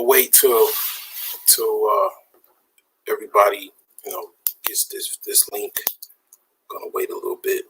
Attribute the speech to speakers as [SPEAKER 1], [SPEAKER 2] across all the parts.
[SPEAKER 1] gonna wait till everybody gets this link. Gonna wait a little bit.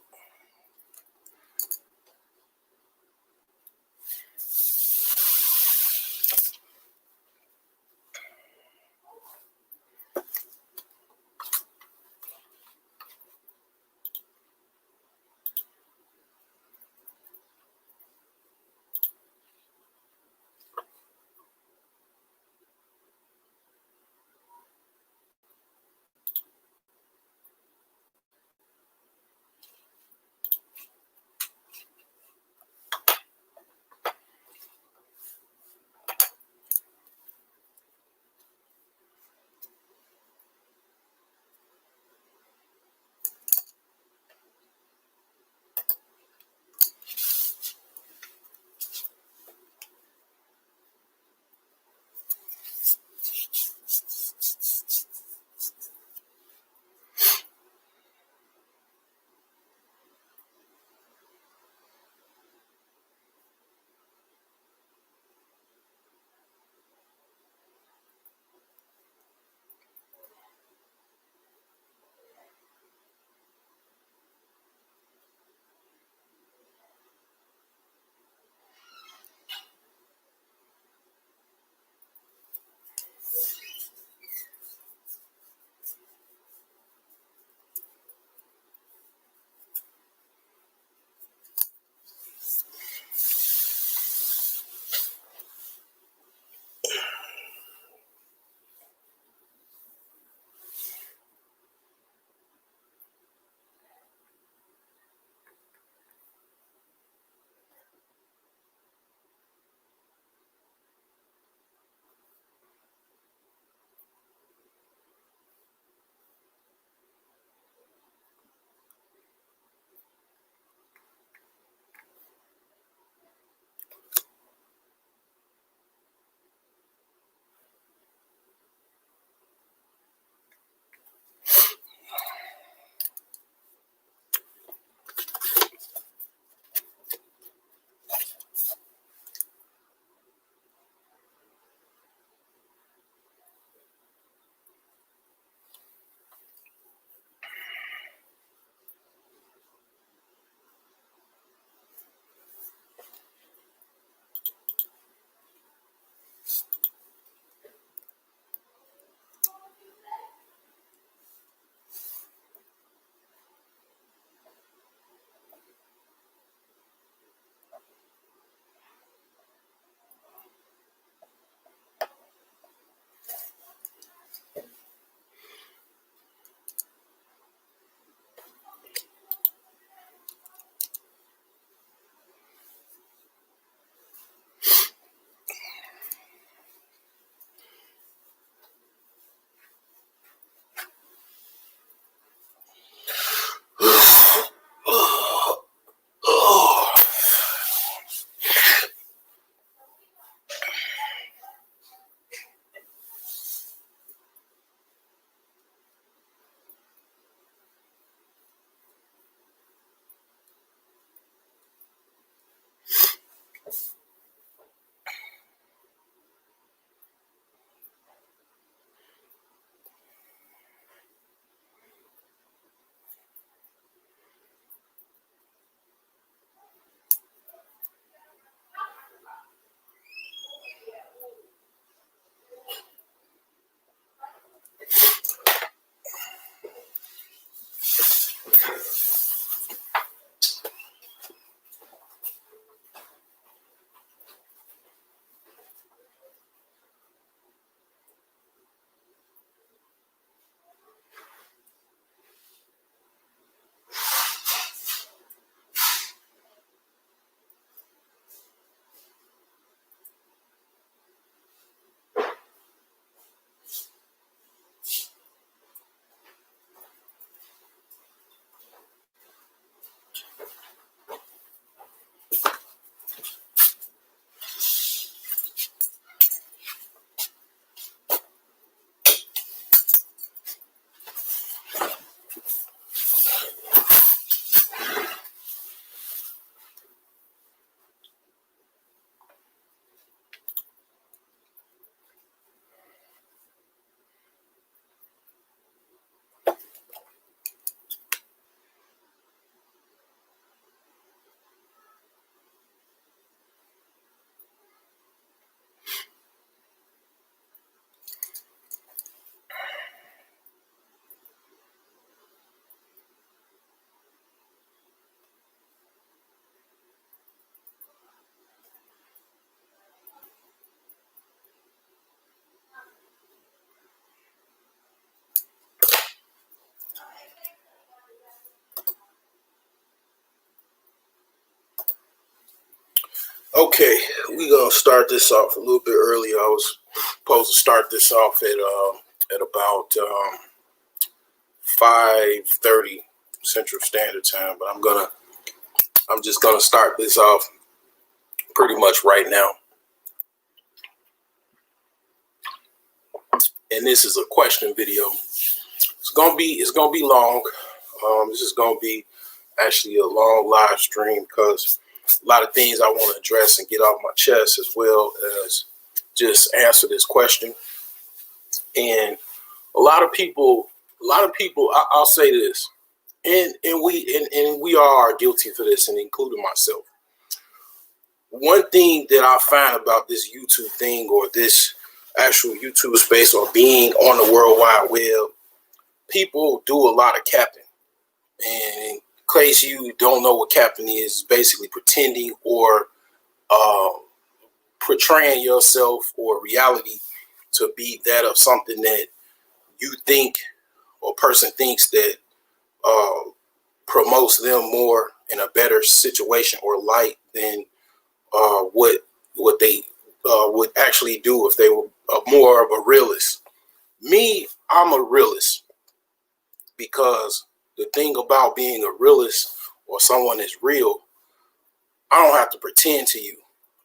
[SPEAKER 1] Okay, we're gonna start this off a little bit early. I was supposed to start this off at about 5:30 Central Standard Time, but I'm just gonna start this off pretty much right now. And this is a question video. It's gonna be long. This is gonna be actually a long live stream because a lot of things I want to address and get off my chest, as well as just answer this question. And a lot of people, I'll say this, and we all are guilty for this, and including myself. One thing that I find about this YouTube thing, or this actual YouTube space, or being on the World Wide Web, people do a lot of capping. And in case you don't know what capping is, basically pretending or portraying yourself or reality to be that of something that you think or person thinks that promotes them more in a better situation or light than what they would actually do if they were more of a realist. Me, I'm a realist, because the thing about being a realist or someone that's real, I don't have to pretend to you.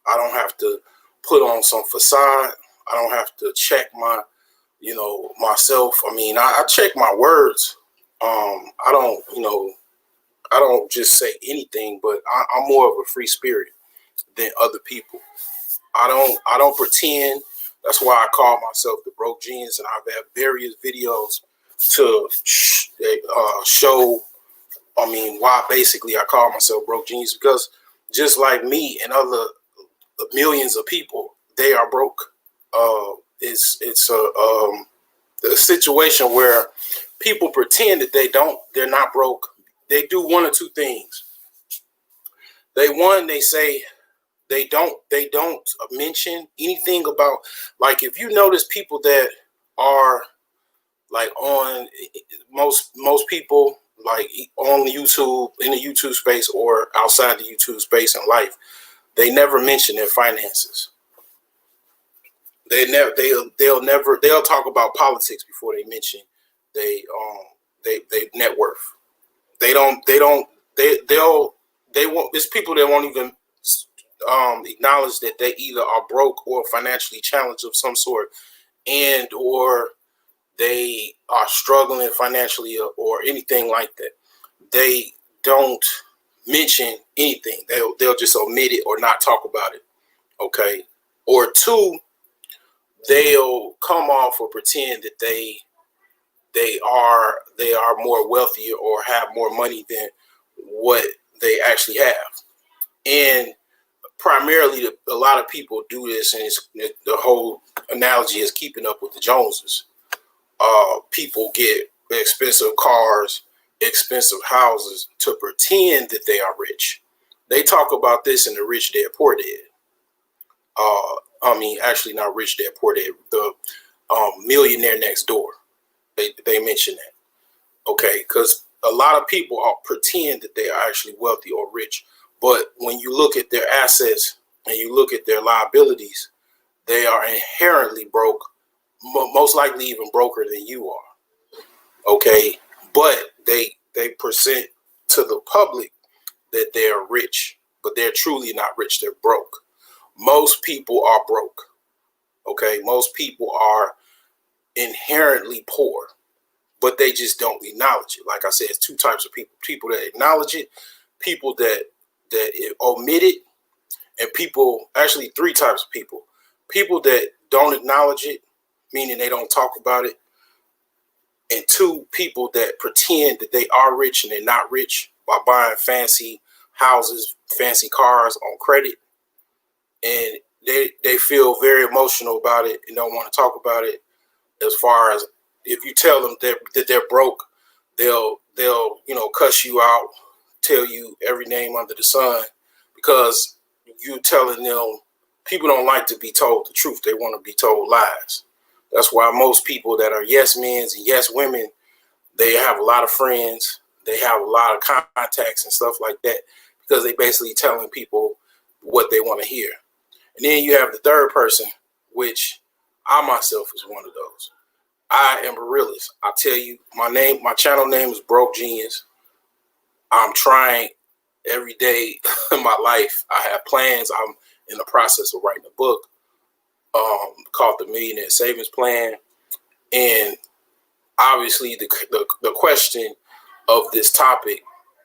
[SPEAKER 1] I don't have to put on some facade. I don't have to check myself. I mean, I check my words. I don't just say anything, but I'm more of a free spirit than other people. I don't pretend. That's why I call myself the broke genius, and I've had various videos to show, why basically I call myself broke genius, because just like me and other millions of people, they are broke. It's a situation where people pretend that they're not broke. They do one or two things. They say they don't mention anything about, like, if you notice people that are like on most people, like on the YouTube, in the YouTube space or outside the YouTube space in life, they never mention their finances. They'll talk about politics before they mention they net worth. They'll it's people that won't even acknowledge that they either are broke or financially challenged of some sort, and or they are struggling financially, or anything like that. They don't mention anything. They'll just omit it or not talk about it. Okay. Or two, they'll come off or pretend that they are more wealthy or have more money than what they actually have. And primarily, a lot of people do this, and the whole analogy is keeping up with the Joneses. People get expensive cars, expensive houses to pretend that they are rich. They talk about this in the Rich Dad Poor Dad. Actually not Rich Dad Poor Dad, the Millionaire Next Door. They mention that. Okay, because a lot of people pretend that they are actually wealthy or rich, but when you look at their assets and you look at their liabilities, they are inherently broke, most likely even broker than you are. Okay, but they present to the public that they are rich, but they're truly not rich. They're broke. Most people are broke. Okay, most people are inherently poor, but they just don't acknowledge it. Like I said, it's two types of people: people that acknowledge it, people that omit it, and actually three types of people: people that don't acknowledge it, meaning they don't talk about it, and two, people that pretend that they are rich and they're not rich by buying fancy houses, fancy cars on credit, and they feel very emotional about it and don't want to talk about it. As far as, if you tell them that they're broke, they'll cuss you out, tell you every name under the sun, because you telling them. People don't like to be told the truth. They want to be told lies. That's why most people that are yes men and yes women, they have a lot of friends, they have a lot of contacts and stuff like that, because they basically telling people what they want to hear. And then you have the third person, which I myself is one of those. I am a realist. I tell you, my channel name is Broke Genius. I'm trying every day in my life. I have plans. I'm in the process of writing a book called The Millionaire Savings Plan. And obviously the question of this topic,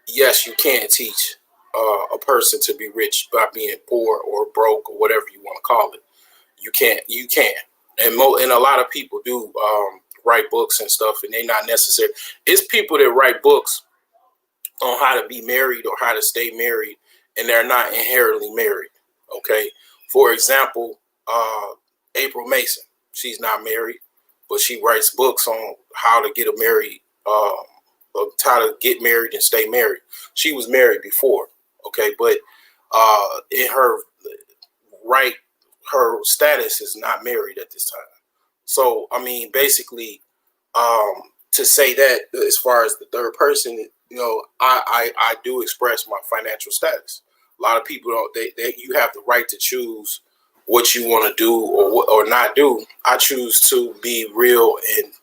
[SPEAKER 1] yes, you can teach a person to be rich by being poor or broke or whatever you want to call it. You can. And a lot of people do write books and stuff, and they're not necessary. It's people that write books on how to be married or how to stay married, and they're not inherently married. Okay. For example, April Mason, she's not married, but she writes books on how to get how to get married and stay married. She was married before. Okay. But in her status is not married at this time. So, I mean, basically, to say that as far as the third person, I do express my financial status. A lot of people don't. You have the right to choose what you want to do or not do. I choose to be real and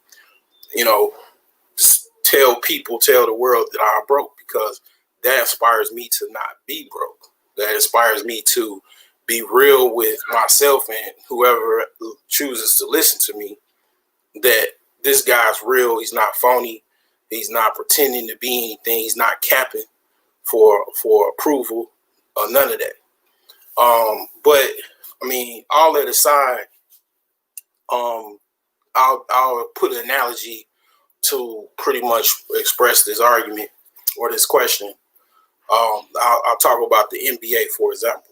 [SPEAKER 1] tell the world that I'm broke, because that inspires me to not be broke. That inspires me to be real with myself and whoever chooses to listen to me, that this guy's real. He's not phony. He's not pretending to be anything. He's not capping for approval or none of that. But I mean, all that aside, I'll put an analogy to pretty much express this argument or this question. I'll talk about the NBA, for example.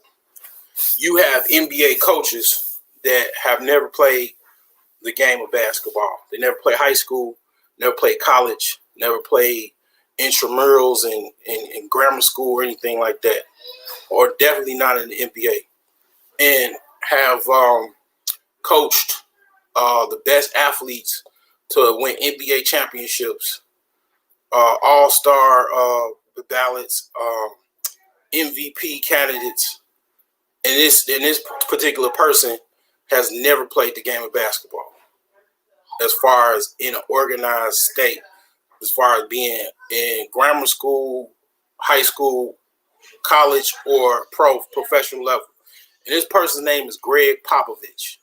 [SPEAKER 1] You have NBA coaches that have never played the game of basketball. They never played high school, never played college, never played intramurals in grammar school or anything like that, or definitely not in the NBA, and have coached the best athletes to win NBA championships, all-star ballots, MVP candidates. And this particular person has never played the game of basketball, as far as in an organized state, as far as being in grammar school, high school, college, or professional level. And this person's name is Greg Popovich.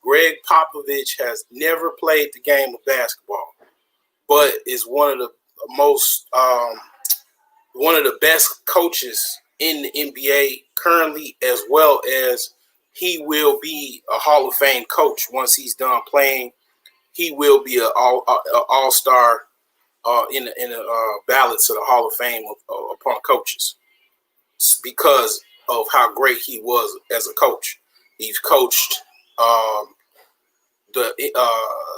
[SPEAKER 1] Greg Popovich has never played the game of basketball, but is one of the best coaches in the NBA currently, as well as he will be a Hall of Fame coach once he's done playing. He will be an all-star in the ballots of the Hall of Fame upon coaches, because of how great he was as a coach. He's coached the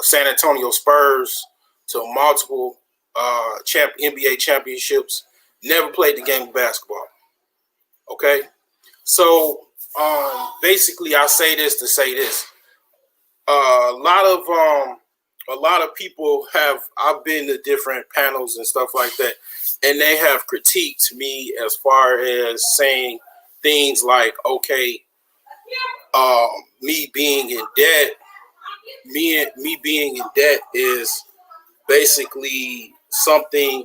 [SPEAKER 1] San Antonio Spurs to multiple NBA championships. Never played the game of basketball. Okay, so basically, I say this to say this. A lot of people have. I've been to different panels and stuff like that, and they have critiqued me as far as saying things like, okay, me being in debt, me being in debt is basically something.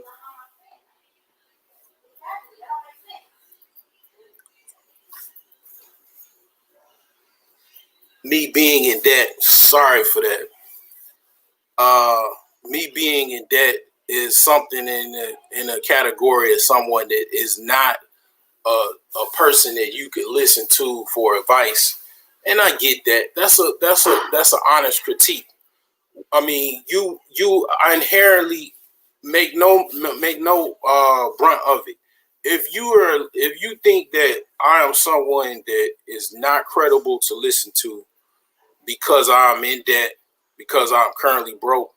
[SPEAKER 1] Me being in debt, sorry for that. Me being in debt is something in a category of someone that is not a person that you could listen to for advice. And I get that. That's an honest critique. I mean, you inherently make no brunt of it. If you think that I am someone that is not credible to listen to because I'm in debt, because I'm currently broke,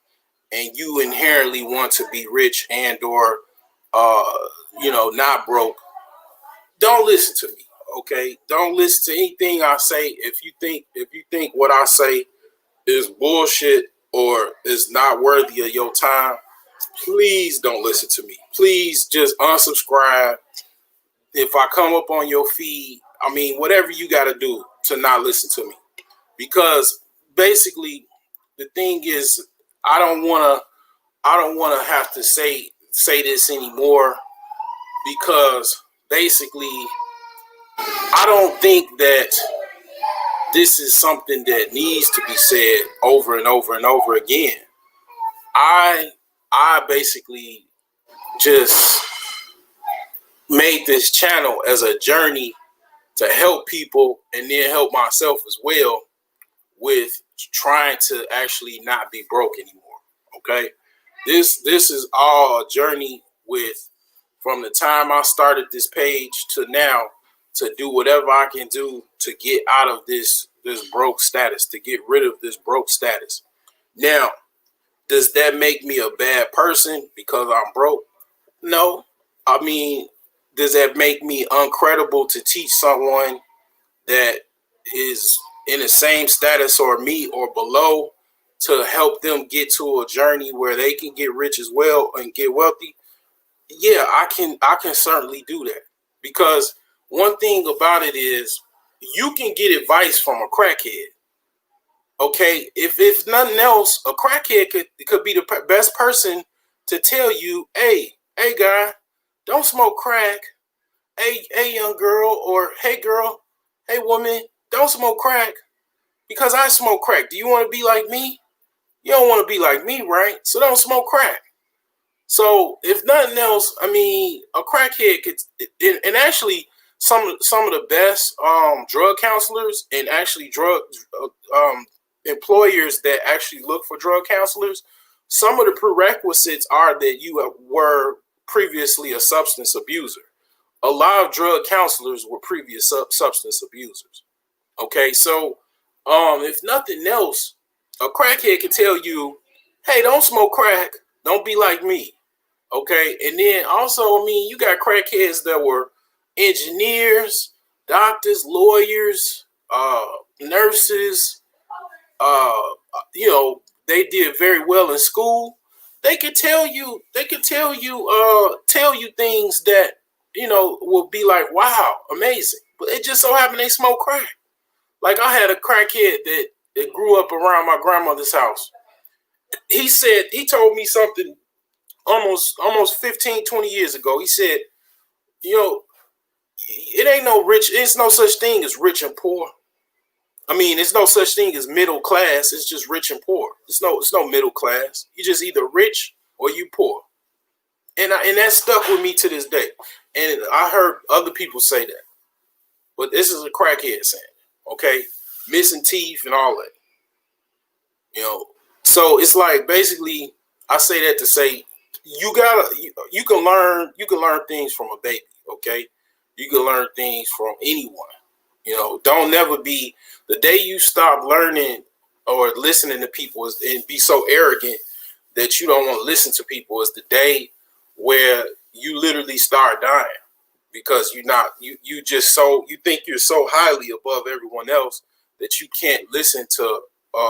[SPEAKER 1] and you inherently want to be rich and or not broke, don't listen to me. Okay, don't listen to anything I say. If you think what I say is bullshit or is not worthy of your time, please don't listen to me. Please just unsubscribe. If I come up on your feed, I mean, whatever you got to do to not listen to me, because basically the thing is, I don't want to have to say this anymore, because basically I don't think that this is something that needs to be said over and over and over again. I basically just made this channel as a journey to help people, and then help myself as well with trying to actually not be broke anymore. Okay, this is all a journey with, from the time I started this page to now, to do whatever I can do to get out of this broke status, to get rid of this broke status. Now, does that make me a bad person because I'm broke? No. I mean, does that make me uncredible to teach someone that is in the same status or me or below, to help them get to a journey where they can get rich as well and get wealthy? Yeah, I can certainly do that, because one thing about it is, you can get advice from a crackhead. Okay, if nothing else, a crackhead could be the best person to tell you, hey guy, don't smoke crack. Hey young girl, or hey girl, hey woman, don't smoke crack, because I smoke crack. Do you want to be like me? You don't want to be like me, right? So don't smoke crack. So if nothing else, I mean, a crackhead could, and actually some of the best drug counselors, and actually drug employers that actually look for drug counselors, some of the prerequisites are that you were previously a substance abuser. A lot of drug counselors were previous substance abusers. Okay, so if nothing else, a crackhead can tell you, hey, don't smoke crack, don't be like me. Okay, and then also, I mean, you got crackheads that were engineers, doctors, lawyers, nurses. You know, they did very well in school. They could tell you things that, you know, will be like, wow, amazing. But it just so happened they smoke crack. Like, I had a crackhead that grew up around my grandmother's house. He told me something almost 15, 20 years ago. He said, you know, it's no such thing as rich and poor. I mean, it's no such thing as middle class. It's just rich and poor. It's no middle class. You just either rich or you poor. And that stuck with me to this day. And I heard other people say that. But this is a crackhead saying it, okay? Missing teeth and all that. You know, so it's like, basically, I say that to say, you can learn things from a baby, okay? You can learn things from anyone. You know, don't never be, the day you stop learning or listening to people and be so arrogant that you don't want to listen to people, is the day where you literally start dying, because you think you're so highly above everyone else that you can't listen to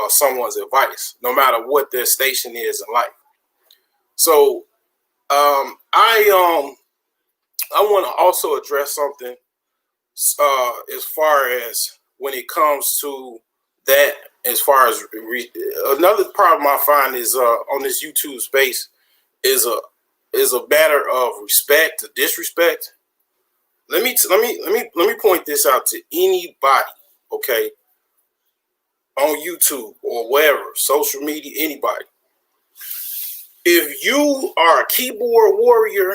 [SPEAKER 1] someone's advice, no matter what their station is in life. So I want to also address something as far as when it comes to that. As far as another problem I find is on this YouTube space is a matter of respect to disrespect. Let me point this out to anybody, okay, on YouTube or wherever, social media, anybody. If you are a keyboard warrior,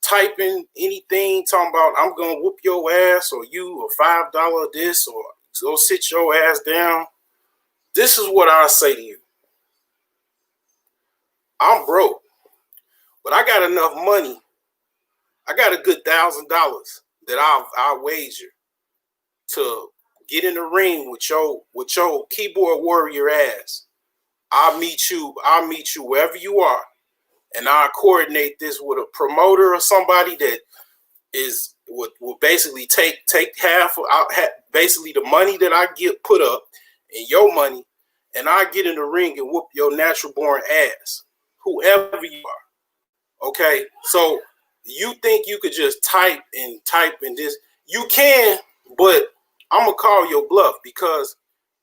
[SPEAKER 1] typing anything, talking about I'm gonna whoop your ass, or you a $5 this, or go sit your ass down, this is what I say to you. I'm broke, but I got enough money. I got a good $1,000 that I'll wager to get in the ring with your keyboard warrior ass. I'll meet you wherever you are, and I'll coordinate this with a promoter or somebody that will basically take half basically the money that I get put up and your money, and I get in the ring and whoop your natural born ass, whoever you are. Okay, so you think you could just type and this? You can, But I'm gonna call your bluff because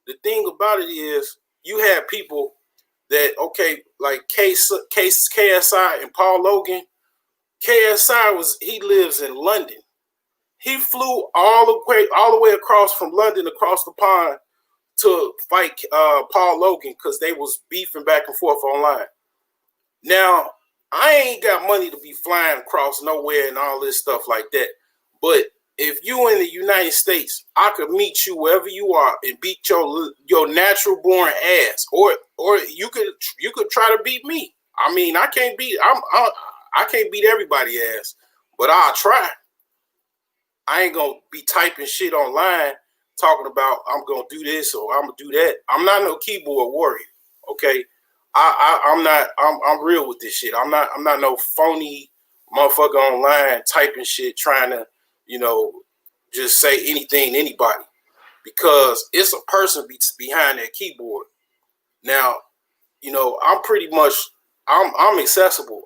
[SPEAKER 1] the thing about it is you had people that, okay, like KSI and Paul Logan. He lives in London. He flew all the way across from London across the pond to fight Paul Logan because they was beefing back and forth online. Now, I ain't got money to be flying across nowhere and all this stuff like that. But if you in the United States, I could meet you wherever you are and beat your natural born ass, or you could try to beat me. I mean, I can't beat everybody ass, but I'll try. I ain't gonna be typing shit online talking about I'm gonna do this or I'm gonna do that. I'm not no keyboard warrior, okay? I'm real with this shit. I'm not no phony motherfucker online typing shit trying to, just say anything to anybody, because it's a person behind that keyboard. Now, I'm pretty much I'm accessible.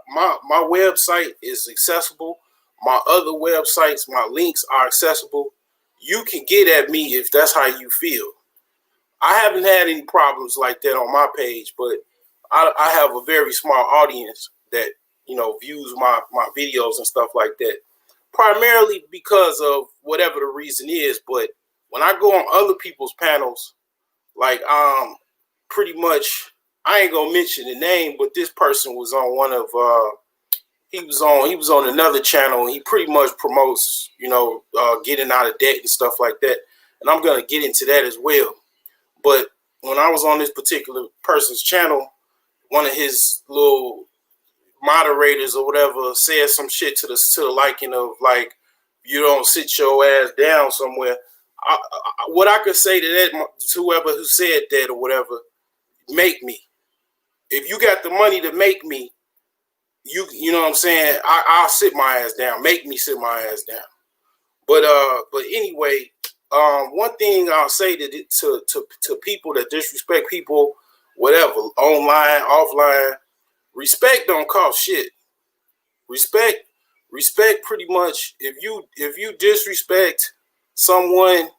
[SPEAKER 1] My website is accessible. My other websites, my links are accessible. You can get at me if that's how you feel. I haven't had any problems like that on my page, but I have a very small audience that, views my videos and stuff like that, primarily because of whatever the reason is. But when I go on other people's panels, like pretty much, I ain't gonna mention the name, but this person was on one of he was on another channel, and he pretty much promotes, getting out of debt and stuff like that. And I'm gonna get into that as well. But when I was on this particular person's channel, one of his little moderators or whatever said some shit to the liking of, like, you don't sit your ass down somewhere. What I could say to that, to whoever who said that or whatever, make me. If you got the money to make me, you know what I'm saying, I'll sit my ass down. Make me sit my ass down. But anyway, one thing I'll say to people that disrespect people, whatever, online, offline, respect don't cost shit. Respect pretty much, if you disrespect someone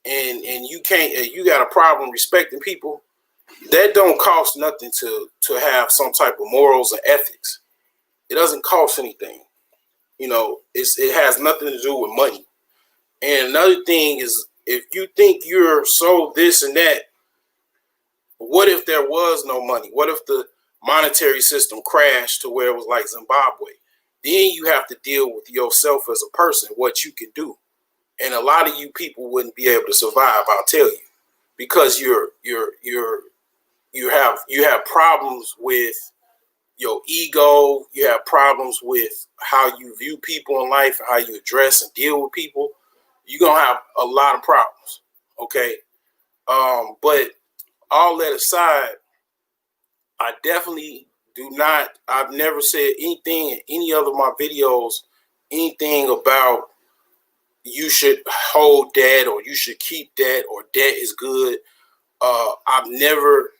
[SPEAKER 1] and you got a problem respecting people, that don't cost nothing to have some type of morals or ethics. It doesn't cost anything. It has nothing to do with money. And another thing is, if you think you're so this and that, what if there was no money? What if the monetary system crashed to where it was like Zimbabwe? Then you have to deal with yourself as a person, what you can do. And a lot of you people wouldn't be able to survive, I'll tell you, because you have problems with your ego. You have problems with how you view people in life and how you address and deal with people. You're going to have a lot of problems, okay? But all that aside, I definitely I've never said anything in any other of my videos, anything about you should hold debt or you should keep debt or debt is good. I've never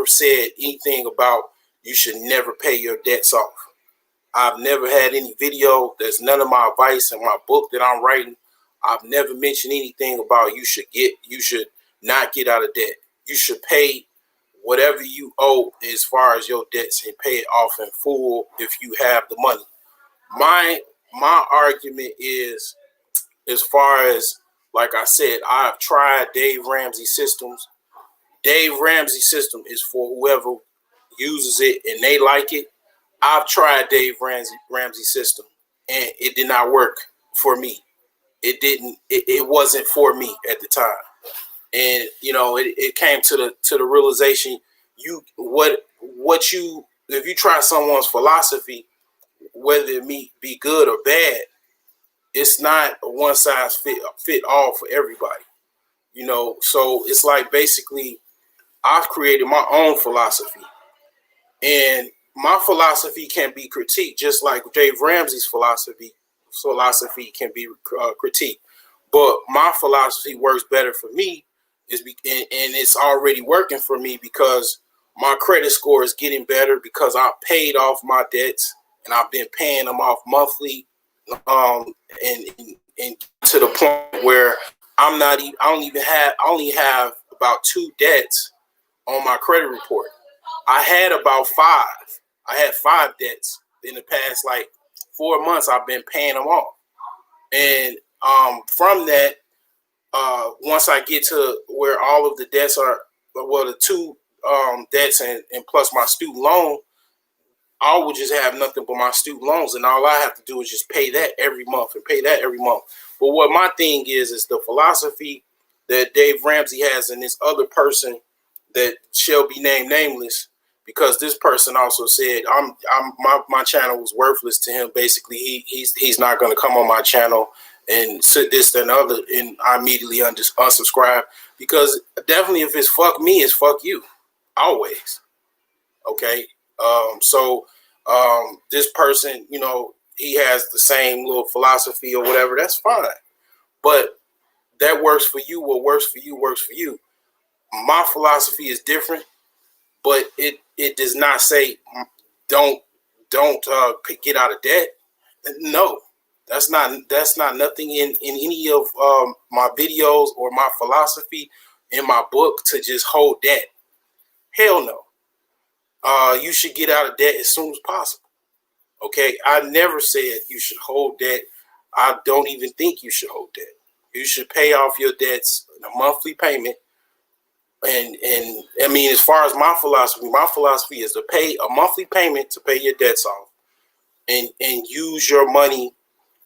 [SPEAKER 1] said anything about you should never pay your debts off. I've never had any video. There's none of my advice in my book that I'm writing. I've never mentioned anything about you should not get out of debt. You should pay whatever you owe as far as your debts and pay it off in full if you have the money. My argument is, as far as, like I said, I've tried Dave Ramsey systems. Dave Ramsey system is for whoever uses it and they like it. I've tried Dave Ramsey system and it did not work for me. It wasn't for me at the time. And it came to the realization, if you try someone's philosophy, whether it be good or bad, it's not a one size fit all for everybody. So it's like, basically, I've created my own philosophy, and my philosophy can be critiqued, just like Dave Ramsey's philosophy can be critiqued. But my philosophy works better for me, and it's already working for me because my credit score is getting better because I paid off my debts and I've been paying them off monthly, and and to the point where I'm not even, I only have about 2 debts on my credit report. I had about 5. I had 5 debts in the past like 4 months. I've been paying them off. And from that, once I get to where all of the debts are, well, the 2 debts and plus my student loan, I will just have nothing but my student loans, and all I have to do is just pay that every month and pay that every month. But what my thing is the philosophy that Dave Ramsey has, and this other person that shall be named nameless, because this person also said my channel was worthless to him. Basically, he's not going to come on my channel and sit this and other, and I immediately unsubscribe, because definitely if it's fuck me, it's fuck you, always. Okay. This person, you know, he has the same little philosophy or whatever. That's fine, but that works for you. What works for you works for you. My philosophy is different, but it does not say don't get out of debt. No, that's not nothing in any of my videos or my philosophy in my book to just hold debt. Hell no. You should get out of debt as soon as possible. Okay, I never said you should hold debt. I don't even think you should hold debt. You should pay off your debts in a monthly payment. And I mean, as far as my philosophy is to pay a monthly payment to pay your debts off, and use your money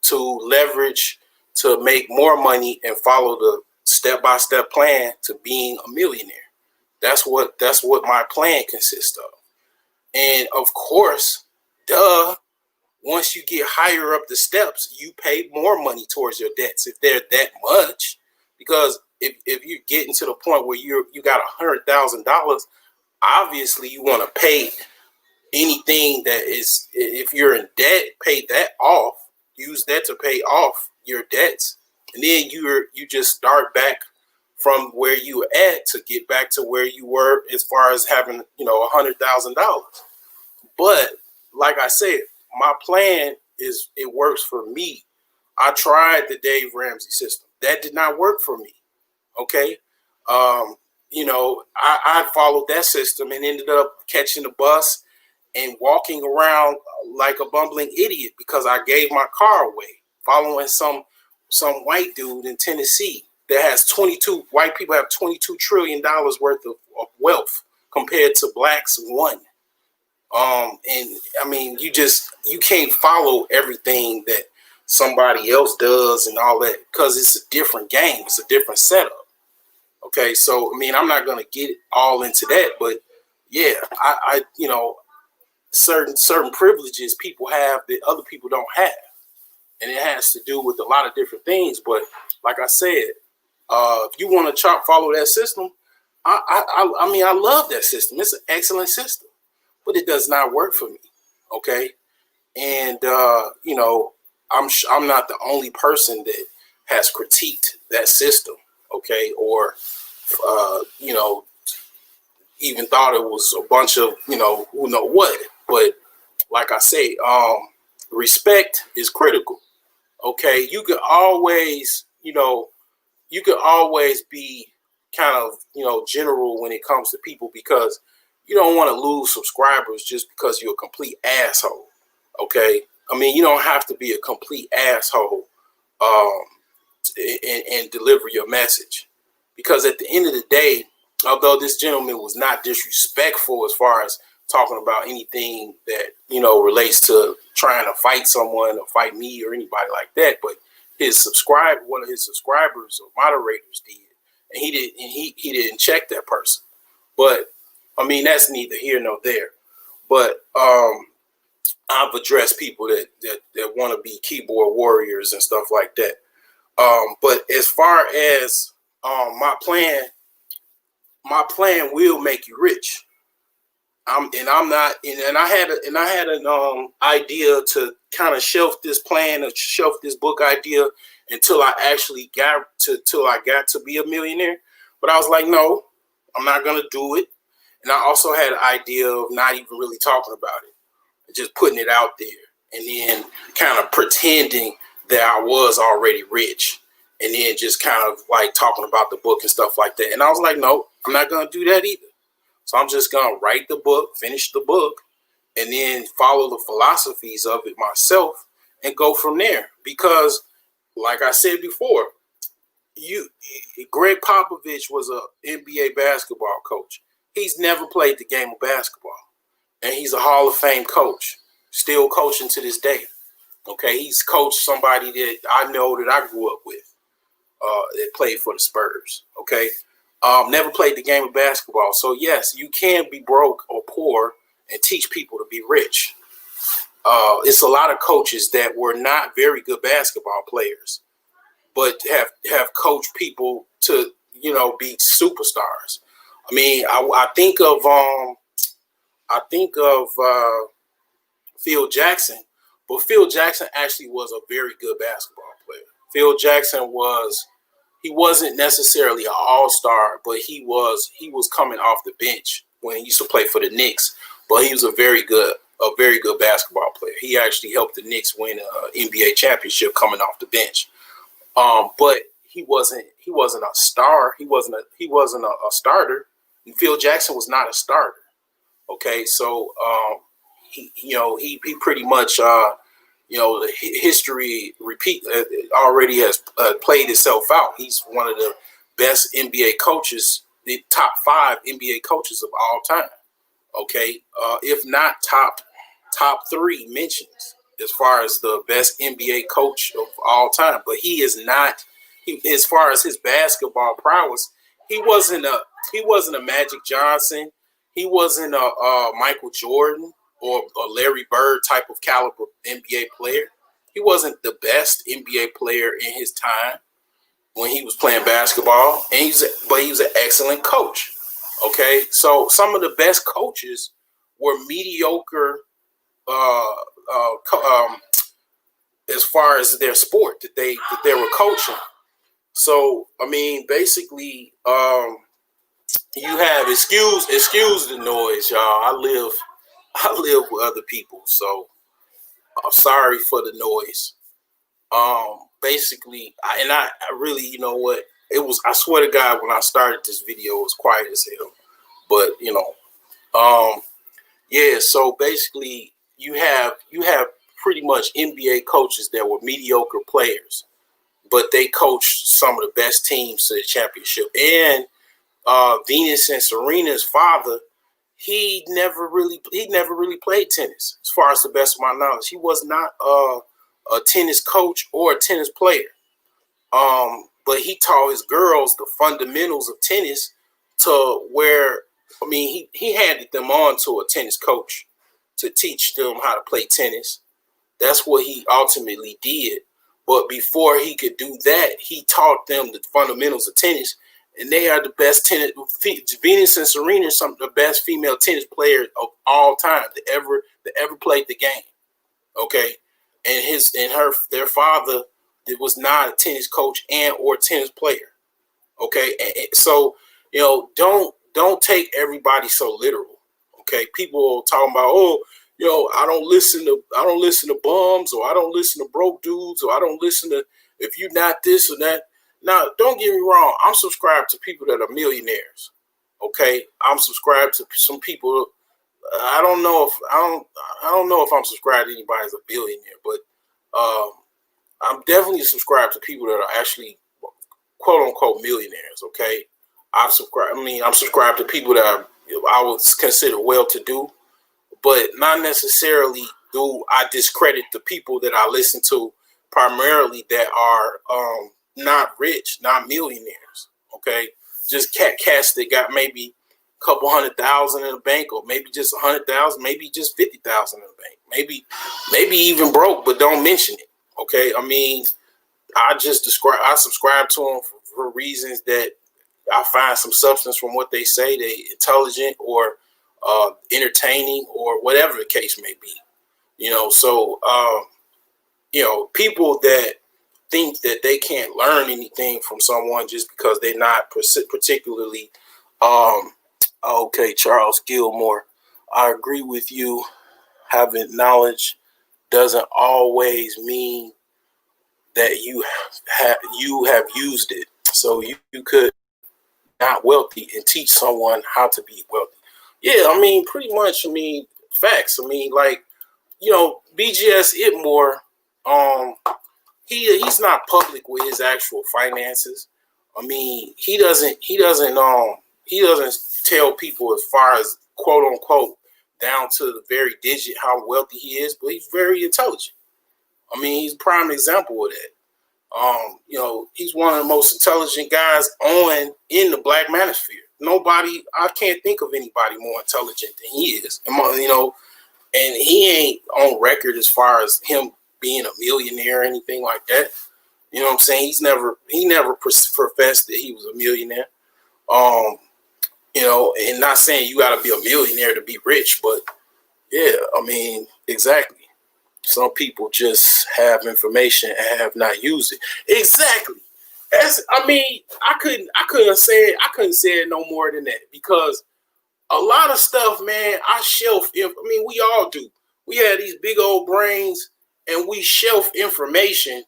[SPEAKER 1] to leverage to make more money and follow the step-by-step plan to being a millionaire. That's what my plan consists of. And of course, once you get higher up the steps, you pay more money towards your debts if they're that much. Because if you're getting to the point where you got $100,000, obviously you want to pay anything that is, if you're in debt, pay that off. Use that to pay off your debts, and then you just start back from where you were at to get back to where you were as far as having, you know, $100,000. But like I said, my plan is, it works for me. I tried the Dave Ramsey system. That did not work for me. Okay. You know, I followed that system and ended up catching the bus and walking around like a bumbling idiot because I gave my car away, following some white dude in Tennessee that has white people have $22 trillion worth of wealth compared to blacks 1. And I mean, you can't follow everything that somebody else does and all that, because it's a different game. It's a different setup. Okay. So, I mean, I'm not going to get all into that, but yeah, I you know, certain privileges people have that other people don't have. And it has to do with a lot of different things. But like I said, if you want to follow that system, I mean, I love that system. It's an excellent system, but it does not work for me. Okay. And, you know, I'm not the only person that has critiqued that system. Okay. Or, you know, even thought it was a bunch of, you know, who know what. But like I say, respect is critical. Okay. You can always, you know, be kind of, you know, general when it comes to people, because you don't want to lose subscribers just because you're a complete asshole. Okay. I mean, you don't have to be a complete asshole and deliver your message, because at the end of the day, although this gentleman was not disrespectful as far as talking about anything that, you know, relates to trying to fight someone or fight me or anybody like that, but one of his subscribers or moderators did, and he didn't check that person. But I mean, that's neither here nor there. But I've addressed people that want to be keyboard warriors and stuff like that. But as far as my plan will make you rich. I had an idea to kind of shelf this plan, or shelf this book idea until I actually got to be a millionaire. But I was like, no, I'm not gonna do it. And I also had an idea of not even really talking about it, just putting it out there, and then kind of pretending that I was already rich, and then just kind of like talking about the book and stuff like that. And I was like, no, I'm not going to do that either. So I'm just going to write the book, finish the book, and then follow the philosophies of it myself and go from there. Because like I said before, Greg Popovich was an NBA basketball coach. He's never played the game of basketball, and he's a Hall of Fame coach, still coaching to this day. Okay, he's coached somebody that I know that I grew up with, that played for the Spurs. Okay, never played the game of basketball. So yes, you can be broke or poor and teach people to be rich. It's a lot of coaches that were not very good basketball players, but have coached people to, be superstars. I mean, I think of Phil Jackson, but Phil Jackson actually was a very good basketball player. Phil Jackson he wasn't necessarily an all-star, but he was coming off the bench when he used to play for the Knicks. But he was a very good basketball player. He actually helped the Knicks win an NBA championship coming off the bench. But he wasn't a star. He wasn't a starter. And Phil Jackson was not a starter. Okay, so he pretty much the history already has played itself out. He's one of the best NBA coaches, the top 5 NBA coaches of all time. Okay, if not top 3 mentions as far as the best NBA coach of all time. But he is not. As far as his basketball prowess, he wasn't a Magic Johnson. He wasn't a Michael Jordan or a Larry Bird type of caliber NBA player. He wasn't the best NBA player in his time when he was playing basketball, but he was an excellent coach. Okay, so some of the best coaches were mediocre as far as their sport that they were coaching. So I mean, basically, you have excuse the noise, y'all. I live with other people, so I'm sorry for the noise. Basically, I really, you know what, it was. I swear to God, when I started this video, it was quiet as hell. But yeah. So basically, you have pretty much NBA coaches that were mediocre players, but they coached some of the best teams to the championship. And Venus and Serena's father, he never really played tennis. As far as the best of my knowledge, he was not a tennis coach or a tennis player. But he taught his girls the fundamentals of tennis to where, I mean, he handed them on to a tennis coach to teach them how to play tennis. That's what he ultimately did. But before he could do that, he taught them the fundamentals of tennis. And they are the best tennis. Venus and Serena are some of the best female tennis players of all time that ever played the game. Okay, and their father was not a tennis coach and or tennis player. Okay, and so don't take everybody so literal. Okay, people talking about, oh, I don't listen to bums, or I don't listen to broke dudes, or I don't listen to if you're not this or that. Now, don't get me wrong. I'm subscribed to people that are millionaires. Okay, I'm subscribed to some people. I don't know if I'm subscribed to anybody as a billionaire, but I'm definitely subscribed to people that are actually quote unquote millionaires. Okay, I'm subscribed to people that I would consider well to do, but not necessarily do I discredit the people that I listen to primarily that are not rich, not millionaires. Okay, just cats that got maybe a couple 100,000 in the bank, or maybe just 100,000, maybe just 50,000 in the bank, maybe even broke, but don't mention it. Okay, I mean, I subscribe to them for reasons that I find some substance from what they say. They intelligent or entertaining or whatever the case may be. So people that think that they can't learn anything from someone just because they're not particularly okay. Charles Gilmore, I agree with you. Having knowledge doesn't always mean that you have used it so you could not wealthy and teach someone how to be wealthy. Yeah, I mean, pretty much. I mean, facts. I mean, like, BGS Itmore, um, he's not public with his actual finances. I mean, he doesn't tell people as far as quote unquote down to the very digit how wealthy he is, but he's very intelligent. I mean, he's a prime example of that. He's one of the most intelligent guys in the Black manosphere. I can't think of anybody more intelligent than he is. And he ain't on record as far as him being a millionaire or anything like that. You know what I'm saying? He never professed that he was a millionaire. And not saying you got to be a millionaire to be rich, but yeah, I mean, exactly. Some people just have information and have not used it. Exactly. I couldn't say it no more than that, because a lot of stuff, man, I shelf. I mean, we all do. We have these big old brains and we shelf information,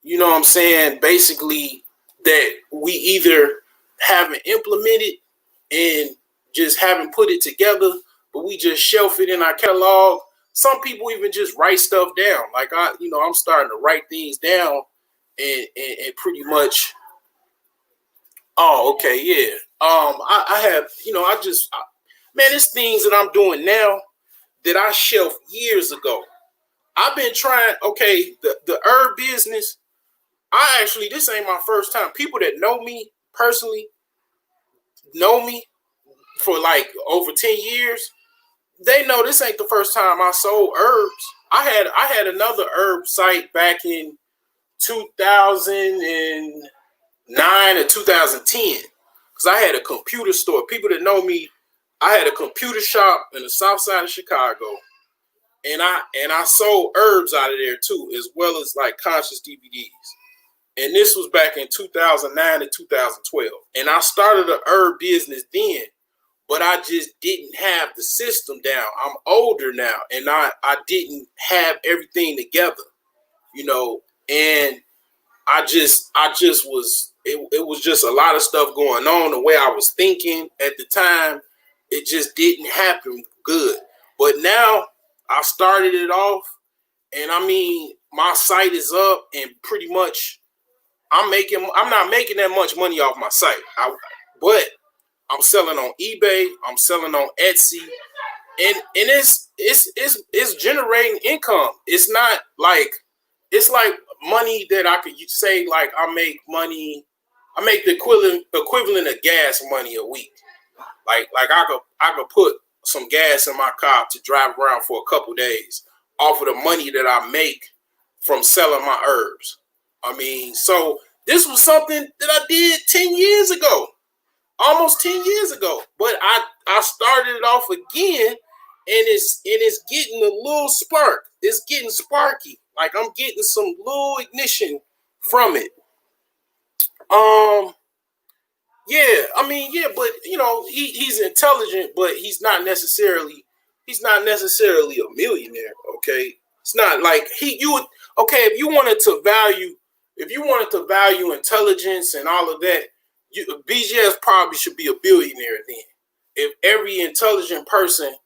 [SPEAKER 1] you know what I'm saying? Basically, that we either haven't implemented and just haven't put it together, but we just shelf it in our catalog. Some people even just write stuff down. Like I'm starting to write things down and pretty much. Oh, okay, yeah. I have, man, it's things that I'm doing now that I shelved years ago. I've been trying. Okay, the herb business. This ain't my first time. People that know me personally know me for like over 10 years. They know this ain't the first time I sold herbs. I had another herb site back in 2009 or 2010, because I had a computer store. People that know me, I had a computer shop in the south side of Chicago, and I sold herbs out of there too, as well as like conscious DVDs. And this was back in 2009 to 2012. And I started a herb business then, but I just didn't have the system down. I'm older now, and I didn't have everything together, and I just was, it was just a lot of stuff going on. The way I was thinking at the time, it just didn't happen good. But now I started it off, and I mean, my site is up, and pretty much I'm not making that much money off my site. But I'm selling on eBay, I'm selling on Etsy, and it's generating income. It's not like, it's like money that I could say, like, I make the equivalent of gas money a week. Like I could put some gas in my car to drive around for a couple days off of the money that I make from selling my herbs. I mean, so this was something that I did 10 years ago, almost 10 years ago. But I started it off again, and it's getting a little spark. It's getting sparky. Like, I'm getting some little ignition from it. Yeah, I mean, yeah, but he's intelligent, but he's not necessarily a millionaire. Okay, it's not like if you wanted to value intelligence and all of that, BGS probably should be a billionaire then. If every intelligent person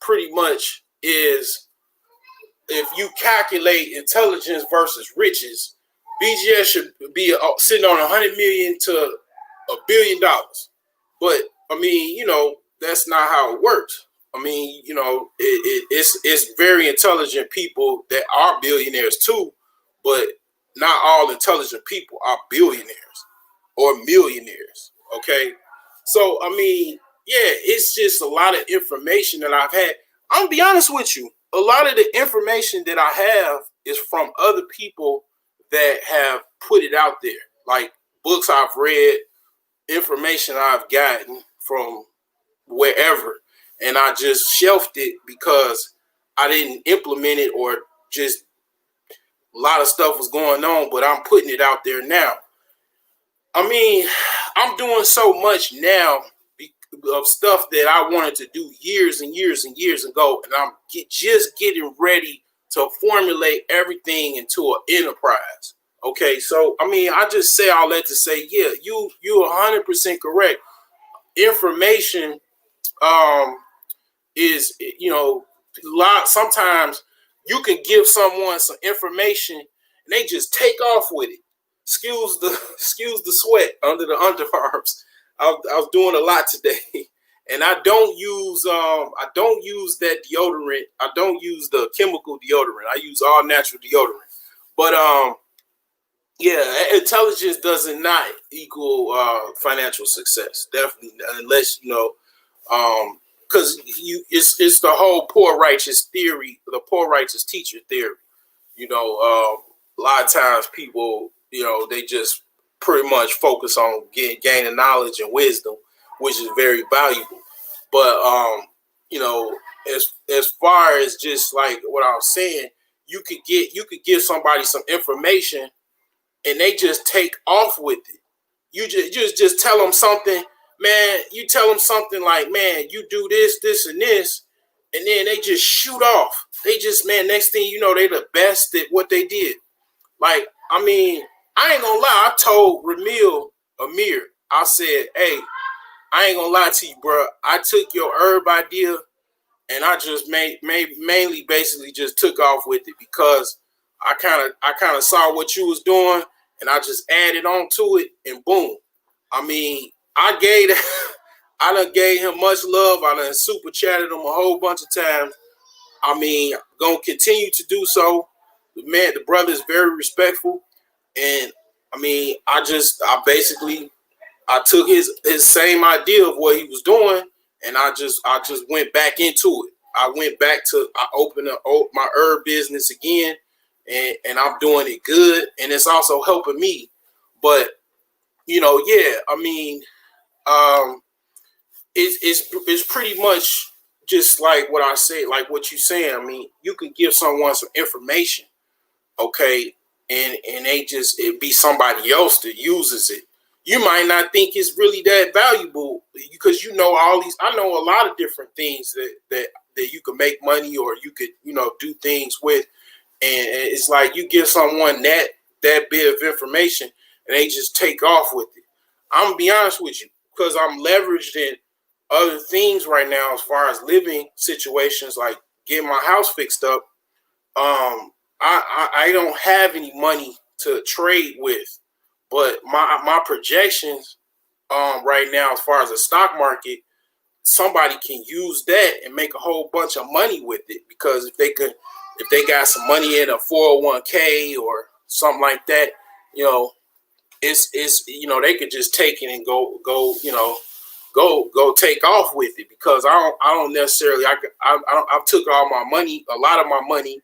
[SPEAKER 1] pretty much is, if you calculate intelligence versus riches, BGS should be sitting on 100 million to $1 billion. But I mean, that's not how it works. I mean, it's very intelligent people that are billionaires too, but not all intelligent people are billionaires or millionaires. Okay, so I mean, yeah, it's just a lot of information that I've had. I'm gonna be honest with you. A lot of the information that I have is from other people that have put it out there, like books I've read, information I've gotten from wherever, and I just shelved it because I didn't implement it, or just a lot of stuff was going on, but I'm putting it out there now. I mean, I'm doing so much now of stuff that I wanted to do years and years and years ago, and I'm just getting ready to formulate everything into an enterprise. Okay, so I mean, I just say all that to say, yeah, you 100% correct. Information um is, sometimes you can give someone some information and they just take off with it. Excuse the excuse the sweat under the underarms. I was doing a lot today. And I don't use that deodorant. I don't use the chemical deodorant. I use all natural deodorant. But yeah, intelligence does not equal financial success. Definitely, unless because it's the whole poor righteous theory, the poor righteous teacher theory. A lot of times people, they just pretty much focus on gaining knowledge and wisdom, which is very valuable. But you know, as far as just like what I was saying, you could give somebody some information and they just take off with it. You just tell them something, man. You tell them something like, man, you do this, this, and this, and then they just shoot off. They just, man, next thing you know, they the best at what they did. Like, I mean, I ain't gonna lie. I told Amir, I said, hey, I ain't gonna lie to you, bro. I took your herb idea and I just mainly basically just took off with it because I kind of saw what you was doing and I just added on to it and boom. I mean, I done gave him much love. I done super chatted him a whole bunch of times. I mean, gonna continue to do so. The brother is very respectful, and I mean, I took his same idea of what he was doing, and I just went back into it. I opened up my herb business again, and I'm doing it good, and it's also helping me. But yeah, I mean, it's pretty much just like what I say, like what you saying. I mean, you can give someone some information, okay, and it be somebody else that uses it. You might not think it's really that valuable because all these. I know a lot of different things that you can make money or you could do things with, and it's like you give someone that bit of information and they just take off with it. I'm gonna be honest with you because I'm leveraged in other things right now as far as living situations, like getting my house fixed up. I don't have any money to trade with, but my projections right now as far as the stock market, somebody can use that and make a whole bunch of money with it because if they got some money in a 401k or something like that, it's they could just take it and go take off with it because I don't necessarily I took all my money, a lot of my money,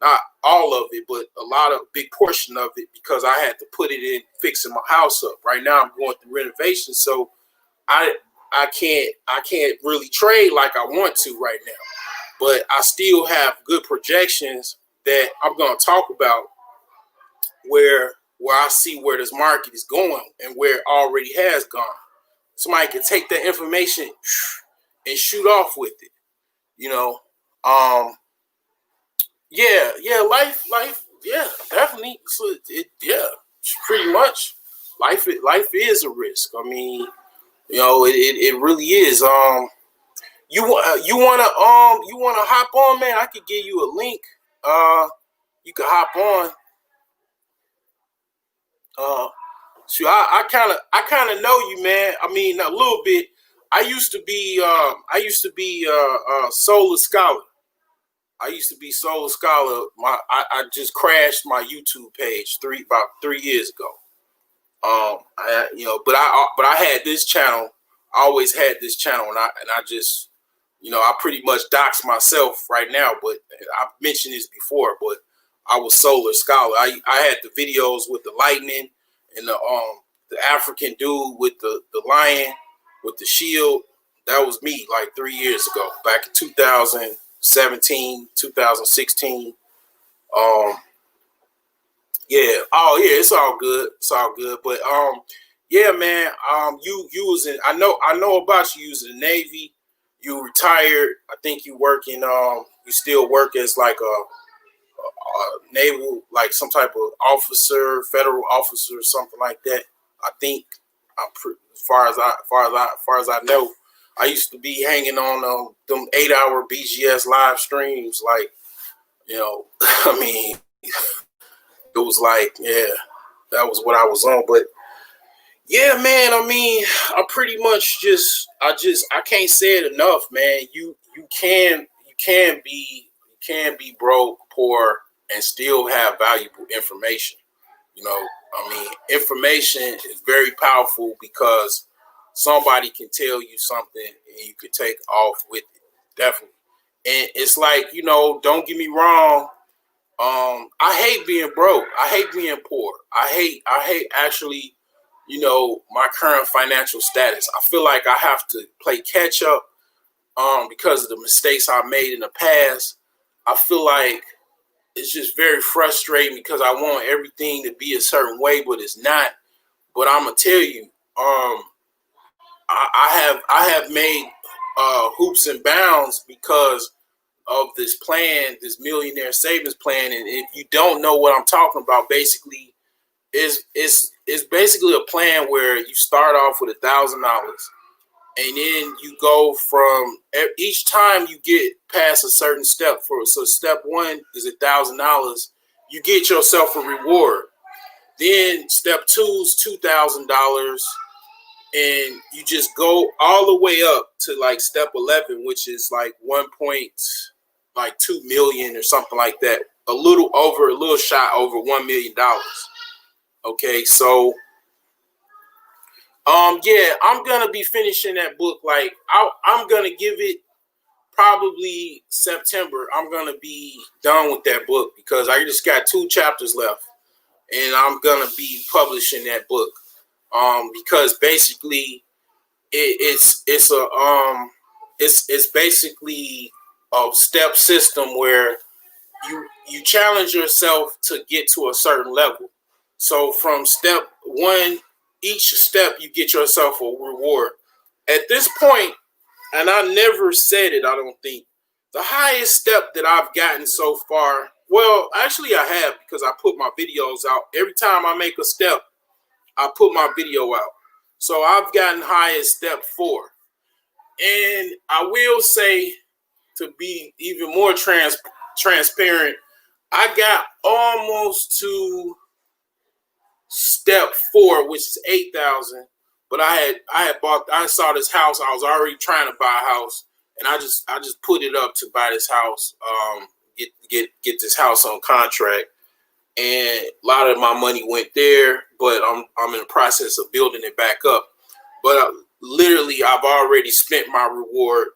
[SPEAKER 1] not all of it, but a lot of big portion of it because I had to put it in fixing my house up. Right now I'm going through renovation, so I can't really trade like I want to right now. But I still have good projections that I'm going to talk about where I see where this market is going and where it already has gone. Somebody can take that information and shoot off with it, Yeah, life, yeah, definitely. So pretty much, life is a risk. I mean, it really is. You wanna hop on, man? I could give you a link. You could hop on. So I kind of know you, man. I mean, a little bit. I used to be Solar Scholar. I used to be Solar Scholar. I just crashed my YouTube page about 3 years ago. But I had this channel. I always had this channel, and I just, I pretty much doxed myself right now. But I've mentioned this before. But I was Solar Scholar. I had the videos with the lightning and the African dude with the lion with the shield. That was me like 3 years ago, back in 2017, 2016. Yeah. Oh yeah, it's all good. It's all good. But yeah, man. You was in. I know about you. You was in the Navy. You retired. I think you work in. You still work as like naval, like some type of officer, federal officer, or something like that. I think, as far as I know, I used to be hanging on them 8-hour BGS live streams. Like, I mean, it was like, yeah, that was what I was on. But yeah, man, I mean, I pretty much I can't say it enough, man. You can be broke, poor, and still have valuable information. I mean, information is very powerful because somebody can tell you something and you can take off with it. Definitely. And it's like, don't get me wrong. I hate being broke. I hate being poor. I hate actually, my current financial status. I feel like I have to play catch up because of the mistakes I made in the past. I feel like it's just very frustrating because I want everything to be a certain way, but it's not. But I'm gonna tell you, I have made hoops and bounds because of this plan, this millionaire savings plan. And if you don't know what I'm talking about, basically, it's basically a plan where you start off with $1,000, and then you go from each time you get past a certain step. So step one is $1,000. You get yourself a reward. Then step two is $2,000, and you just go all the way up to like step 11, which is like 1.2 million or something like that. A little shy over $1 million. Okay, so yeah, I'm gonna be finishing that book. Like I'm gonna give it probably September. I'm gonna be done with that book because I just got 2 chapters left, and I'm gonna be publishing that book. Because basically it's basically a step system where you challenge yourself to get to a certain level. So from step 1, each step you get yourself a reward. At this point, and I never said it, I don't think, the highest step that I've gotten so far, well, actually I have, because I put my videos out. Every time I make a step, I put my video out. So I've gotten high as step 4. And I will say, to be even more transparent, I got almost to step 4, which is 8,000. But I saw this house. I was already trying to buy a house, and I just put it up to buy this house, get this house on contract. And a lot of my money went there, but I'm in the process of building it back up. But literally, I've already spent my reward.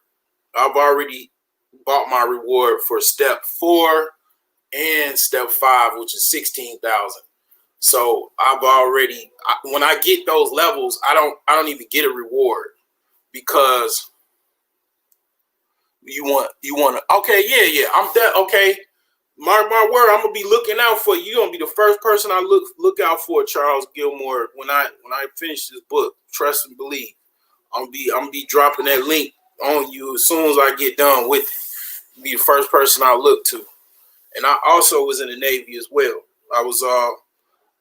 [SPEAKER 1] I've already bought my reward for step 4 and step 5, which is 16,000. So when I get those levels, I don't even get a reward, because you want to. Okay, yeah, I'm that. Okay. Mark my word, I'm gonna be looking out for you. You're gonna be the first person I look out for, Charles Gilmore, when I finish this book. Trust and believe. I'm be dropping that link on you as soon as I get done with it. You'll be the first person I look to. And I also was in the Navy as well.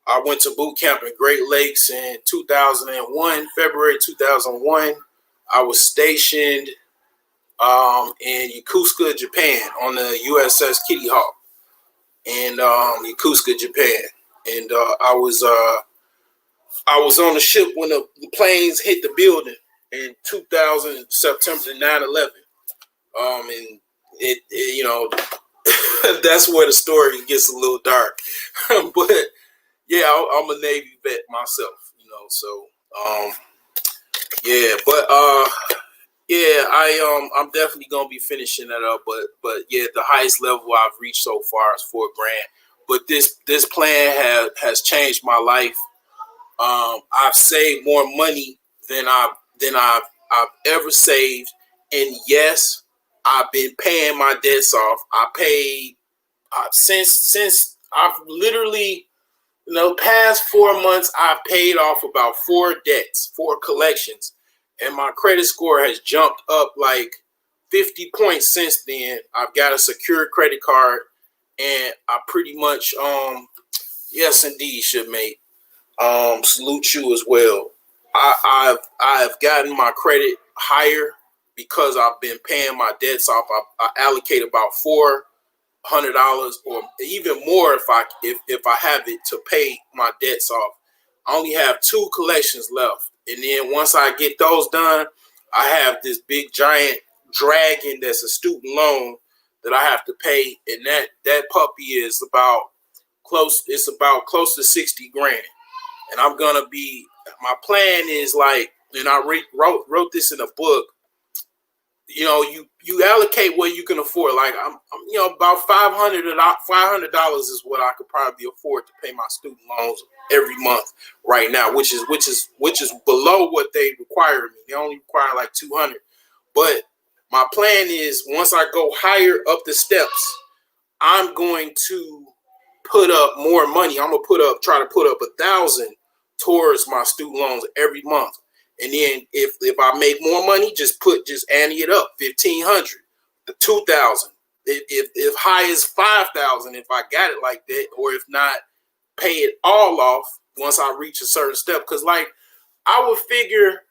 [SPEAKER 1] I went to boot camp in Great Lakes in 2001, February 2001. I was stationed in Yokosuka, Japan, on the USS Kitty Hawk in Yokosuka, Japan. And I was on the ship when the planes hit the building in 2000, September 9/11. And it that's where the story gets a little dark. But yeah, I'm a Navy vet myself, so yeah, but yeah, I'm definitely gonna be finishing that up, but yeah, the highest level I've reached so far is $4 grand. But this plan has changed my life. I've saved more money than I've ever saved, and yes, I've been paying my debts off. I paid since I've literally, past 4 months, I've paid off about 4 debts, 4 collections. And my credit score has jumped up like 50 points since then. I've got a secured credit card, and I pretty much yes indeed, shipmate. Salute you as well. I've gotten my credit higher because I've been paying my debts off. I allocate about $400 or even more if I have it to pay my debts off. I only have 2 collections left, and then once I get those done, I have this big giant dragon that's a student loan that I have to pay, and that puppy is about close. It's about close to 60 grand, and I'm gonna be. My plan is like, and I wrote this in a book. You know, you allocate what you can afford. Like I'm about $500 is what I could probably afford to pay my student loans every month right now, which is below what they require me. They only require like 200. But my plan is once I go higher up the steps, I'm going to put up more money. I'm gonna try to put up 1,000 towards my student loans every month. And then if I make more money, just ante it up, 1,500, the 2,000. If high as 5,000, if I got it like that, or if not, pay it all off once I reach a certain step. Because like I would figure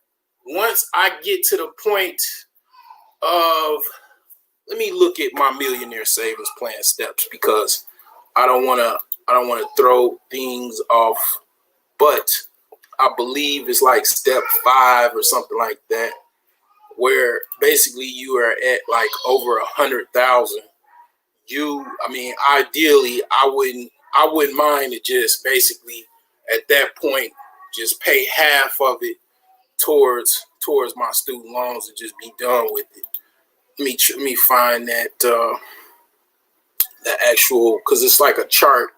[SPEAKER 1] once I get to the point of, let me look at my millionaire savings plan steps, because I don't want to throw things off, but I believe it's like step 5 or something like that, where basically you are at like over 100,000. Ideally, I wouldn't mind to just basically at that point just pay half of it towards my student loans and just be done with it. Let me find that the actual, because it's like a chart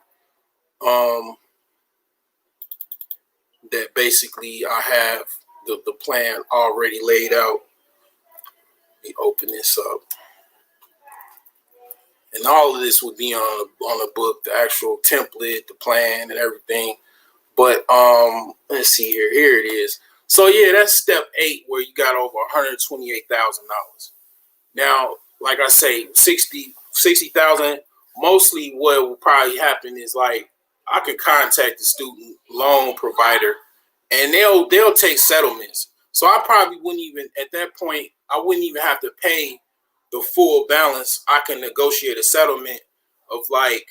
[SPEAKER 1] that basically I have the plan already laid out. Let me open this up, and all of this would be on a book, the actual template, the plan, and everything. But let's see here. Here it is. So yeah, that's step 8, where you got over $128,000. Now, like I say, 60,000. Mostly, what will probably happen is like I could contact the student loan provider, and they'll take settlements. So I probably wouldn't even, at that point, I wouldn't even have to pay the full balance. I can negotiate a settlement of like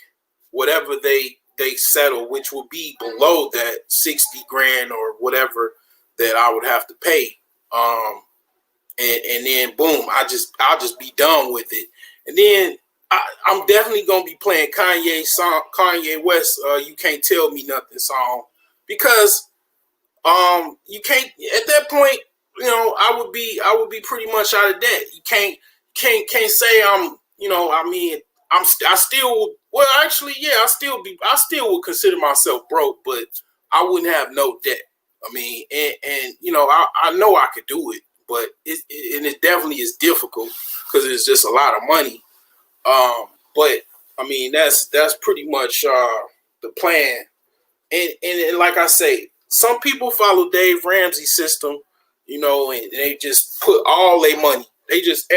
[SPEAKER 1] whatever they settle, which will be below that 60 grand or whatever that I would have to pay. And then boom, I'll just be done with it. And then I'm definitely gonna be playing Kanye West "You Can't Tell Me Nothing" song, because you can't, at that point, I would be pretty much out of debt. You can't say I'm, I still, well, actually, yeah, I still would consider myself broke, but I wouldn't have no debt. And I know I could do it, but it definitely is difficult because it's just a lot of money. But that's pretty much the plan. And like I say, some people follow Dave Ramsey's system, and they just put all their money. They just,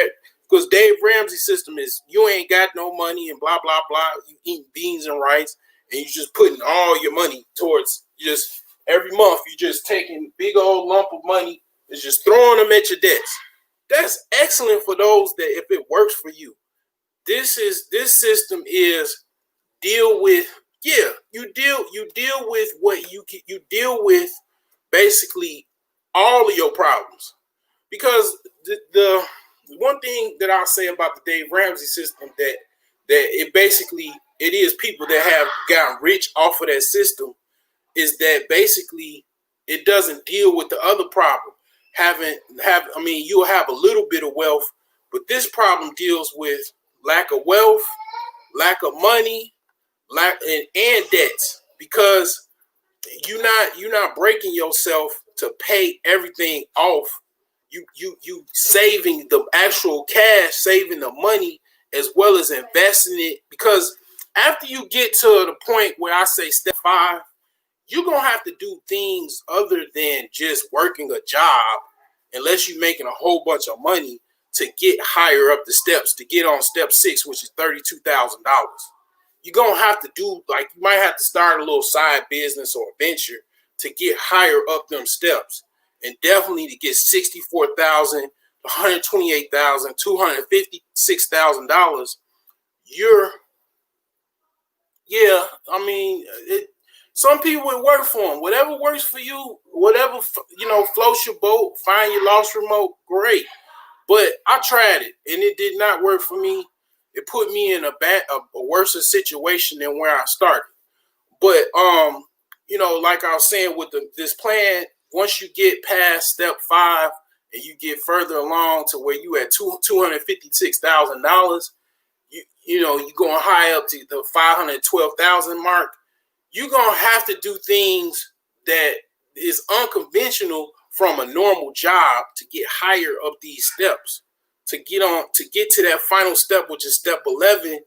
[SPEAKER 1] because Dave Ramsey's system is you ain't got no money and blah blah blah. You eat beans and rice, and you just putting all your money towards, just every month you just taking big old lump of money and just throwing them at your debts. That's excellent for those that, if it works for you. This system is deal with, yeah, you deal with what you deal with, basically all of your problems. Because the one thing that I'll say about the Dave Ramsey system, that it is people that have gotten rich off of that system, is that basically it doesn't deal with the other problem. You'll have a little bit of wealth, but this problem deals with lack of wealth, lack of money, and debts, because you're not breaking yourself to pay everything off. You saving the actual cash, saving the money, as well as investing it, because after you get to the point where I say step 5, you're gonna have to do things other than just working a job, unless you're making a whole bunch of money to get higher up the steps, to get on step 6, which is $32,000. you're going to have to do, like, you might have to start a little side business or venture to get higher up them steps. And definitely to get $64,000, $128,000, $256,000. Some people would work for them. Whatever works for you, whatever, floats your boat, find your lost remote, great. But I tried it, and it did not work for me. It put me in a worse situation than where I started. But, like I was saying with this plan, once you get past step 5 and you get further along to where you at $256,000, you're going high up to the 512,000 mark. You're going to have to do things that is unconventional from a normal job to get higher up these steps. To get to that final step, which is step 11,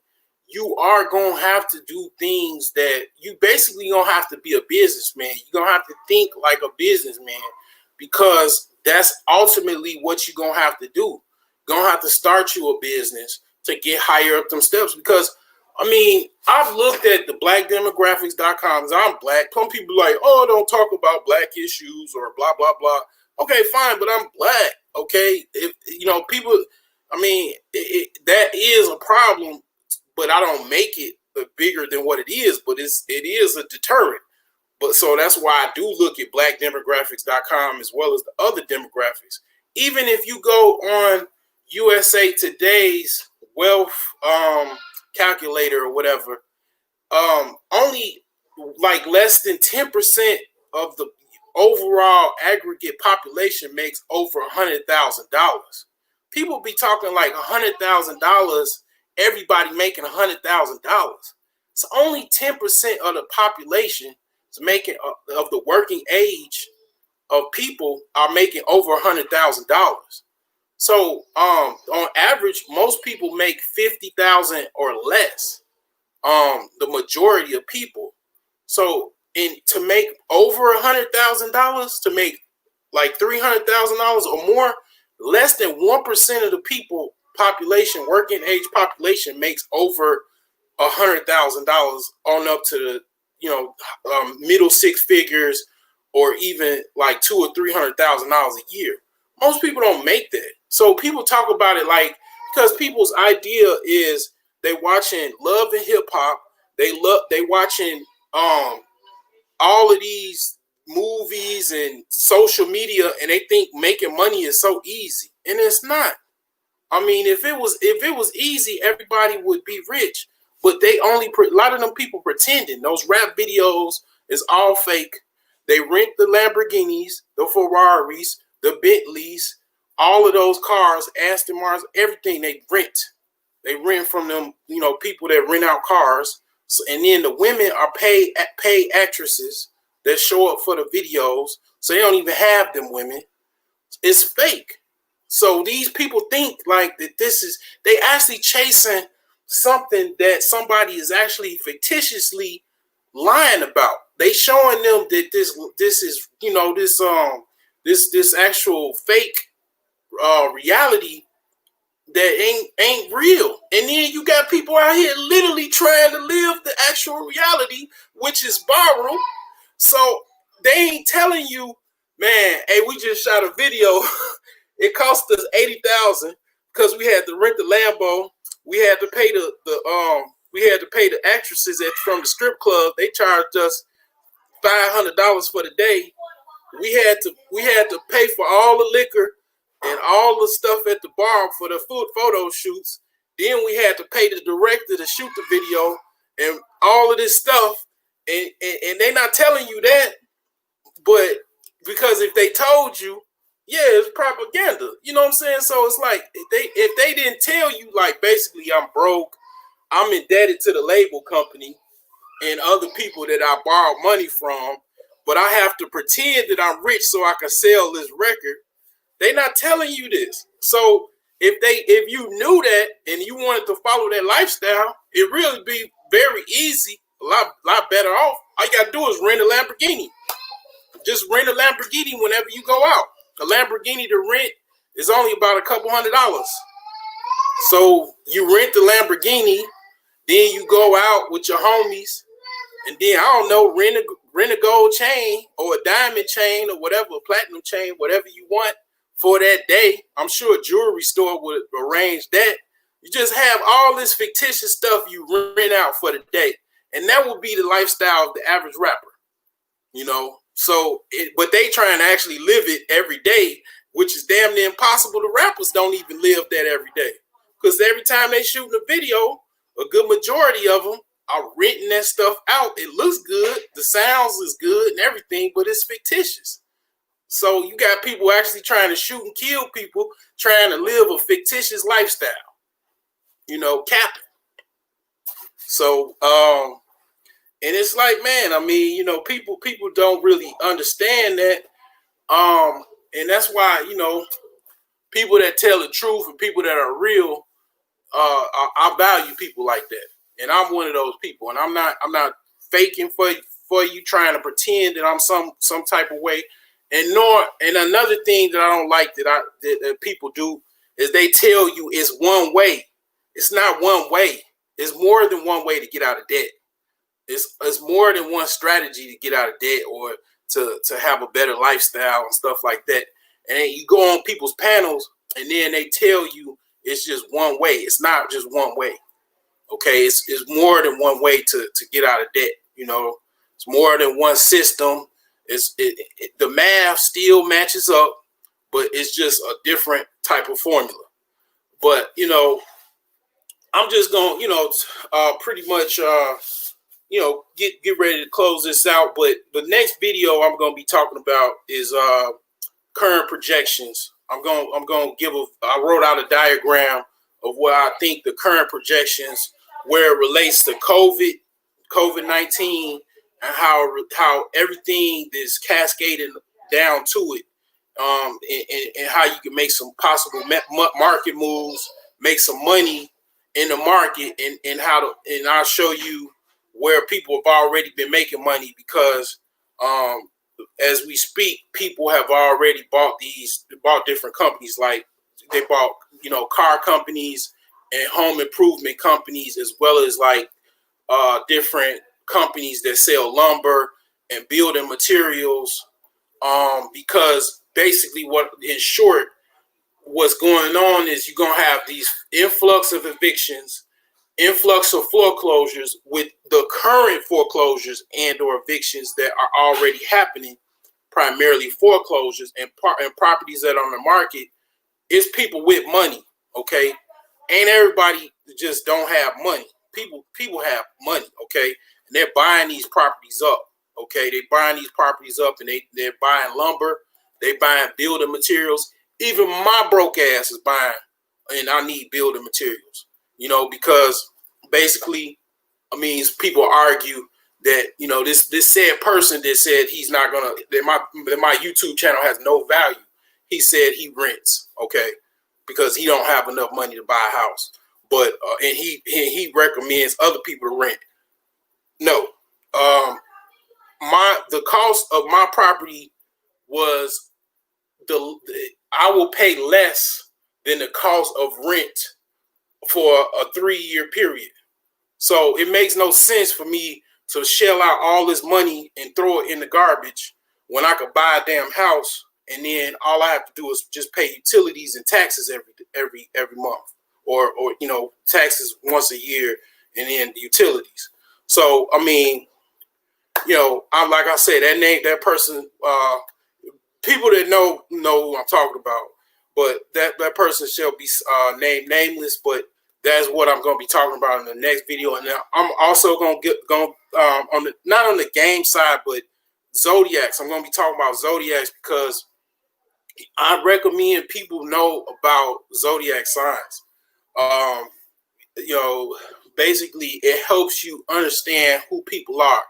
[SPEAKER 1] you are going to have to do things that you basically going to have to be a businessman. You're going to have to think like a businessman, because that's ultimately what you're going to have to do. You're going to have to start you a business to get higher up them steps. Because, I've looked at the blackdemographics.com. I'm black. Some people like, oh, don't talk about black issues or blah, blah, blah. Okay, fine, but I'm black. Okay, if people, that is a problem, but I don't make it bigger than what it is. But it is a deterrent. But so that's why I do look at blackdemographics.com as well as the other demographics. Even if you go on USA Today's wealth calculator or whatever, only like less than 10% of the overall aggregate population makes over $100,000. People be talking like $100,000, everybody making $100,000. It's only 10% of the population is making, of the working age of people are making over $100,000. So on average, most people make $50,000 or less. The majority of people. So to make over $100,000, to make like $300,000 or more, less than 1% of the people population, working age population, makes over $100,000 on up to the middle six figures, or even like $200,000 or $300,000 a year. Most people don't make that. So people talk about it like, because people's idea is they watching Love and Hip Hop, they watching all of these movies and social media, and they think making money is so easy, and it's not. If it was easy, everybody would be rich. But they only a lot of them people pretending. Those rap videos is all fake. They rent the Lamborghinis, the Ferraris, the Bentleys, all of those cars, Aston Martins, everything they rent. They rent from them, people that rent out cars. So, and then the women are paid actresses that show up for the videos. So they don't even have them women. It's fake. So these people think like that they actually chasing something that somebody is actually fictitiously lying about. They showing them that this is, this actual fake reality that ain't real. And then you got people out here literally trying to live the actual reality, which is borrowed. So they ain't telling you, man, hey, we just shot a video. It cost us $80,000 because we had to rent the Lambo. We had to pay the actresses from the strip club. They charged us $500 for the day. We had to pay for all the liquor and all the stuff at the bar for the photo shoots. Then we had to pay the director to shoot the video and all of this stuff. And they're not telling you that, but because if they told you, yeah, it's propaganda. You know what I'm saying? So it's like if they didn't tell you, like, basically I'm broke, I'm indebted to the label company and other people that I borrowed money from, but I have to pretend that I'm rich so I can sell this record. They're not telling you this. So if you knew that and you wanted to follow that lifestyle, it really be very easy, a lot better off. All you gotta do is rent a Lamborghini. Just rent a Lamborghini whenever you go out. A Lamborghini to rent is only about a couple $100. So you rent the Lamborghini, Then you go out with your homies, and then I don't know, rent a gold chain or a diamond chain or whatever, a platinum chain, whatever you want for that day. I'm sure a jewelry store would arrange that. You just have all this fictitious stuff you rent out for the day, and that would be the lifestyle of the average rapper. You know, but they trying to actually live it every day, which is damn near impossible. The rappers don't even live that every day, because every time they shooting a video, a good majority of them are renting that stuff out. It looks good, the sounds is good and everything, but it's fictitious. So you got people actually trying to shoot and kill people, trying to live a fictitious lifestyle, you know, capping. So, and it's like, man, I mean, you know, people don't really understand that. And that's why, you know, people that tell the truth and people that are real, I value people like that. And I'm one of those people. And I'm not faking for you, trying to pretend that I'm some type of way. And another thing that I don't like that people do is they tell you it's one way. It's not one way. It's more than one way to get out of debt. It's more than one strategy to get out of debt or to have a better lifestyle and stuff like that. And then you go on people's panels and then they tell you it's just one way. It's not just one way. Okay, it's more than one way to get out of debt. You know, it's more than one system. The math still matches up, but it's just a different type of formula. But you know, I'm just gonna, you know, pretty much get ready to close this out. But the next video I'm gonna be talking about is current projections. I wrote out a diagram of what I think the current projections, where it relates to COVID-19, and how everything is cascading down to it, and how you can make some possible market moves, make some money in the market, and I'll show you where people have already been making money, because as we speak, people have already bought different companies. Like they bought, you know, car companies and home improvement companies, as well as like different companies that sell lumber and building materials. Because basically, in short, what's going on is you're gonna have these influx of evictions, influx of foreclosures, with the current foreclosures and or evictions that are already happening, primarily foreclosures and properties that are on the market. It's people with money, okay? Ain't everybody just don't have money. People have money, okay? And they're buying these properties up, okay? They're buying these properties up, and they're buying lumber, they buying building materials. Even my broke ass is buying, and I need building materials, you know, because basically, I mean, people argue that, you know, this said person that said he's not gonna, that my YouTube channel has no value. He said he rents, okay, because he don't have enough money to buy a house. But and he recommends other people to rent. No, the cost of my property was I will pay less than the cost of rent for a 3-year period. So it makes no sense for me to shell out all this money and throw it in the garbage when I could buy a damn house, and then all I have to do is just pay utilities and taxes every month, or you know, taxes once a year, and then the utilities. So I mean, you know, like I said, that person, people that know who I'm talking about, but that person shall be named nameless. But that's what I'm going to be talking about in the next video. And I'm also going to on the, not on the game side, but zodiacs. I'm going to be talking about zodiacs because I recommend people know about zodiac signs. You know, basically it helps you understand who people are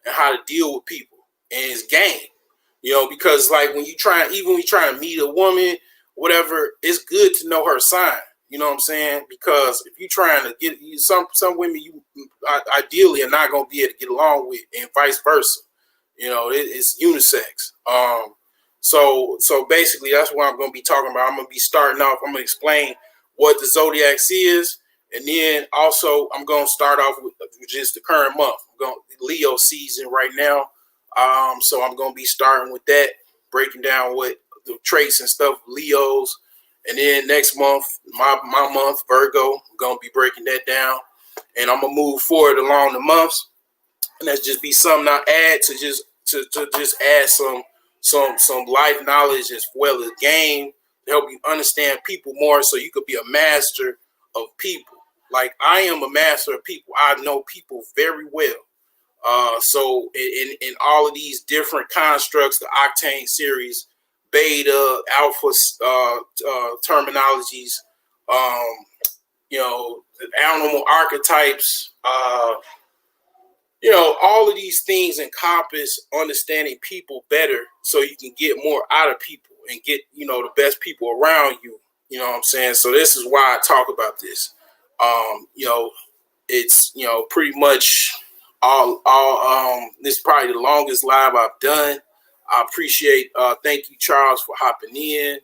[SPEAKER 1] and how to deal with people, and it's game. You know, because like when you try to meet a woman, whatever, it's good to know her sign. You know what I'm saying? Because if you're trying to get some women, you ideally are not going to be able to get along with, and vice versa. You know, it's unisex. So basically, that's what I'm going to be talking about. I'm going to be starting off. I'm going to explain what the zodiacs is, And then also I'm gonna start off with just the current month. I'm going Leo season right now. So I'm gonna be starting with that, breaking down what the traits and stuff Leos. And then next month, my month, Virgo, I'm gonna be breaking that down. And I'm gonna move forward along the months. And that's just be something I add to just add some life knowledge as well as game to help you understand people more so you could be a master of people. Like I am a master of people. I know people very well. So in all of these different constructs, the Octane series, beta, alpha terminologies, the animal archetypes, all of these things encompass understanding people better so you can get more out of people and get, the best people around you. You know what I'm saying? So this is why I talk about this. It's, pretty much all this is probably the longest live I've done. I appreciate, thank you, Charles, for hopping in.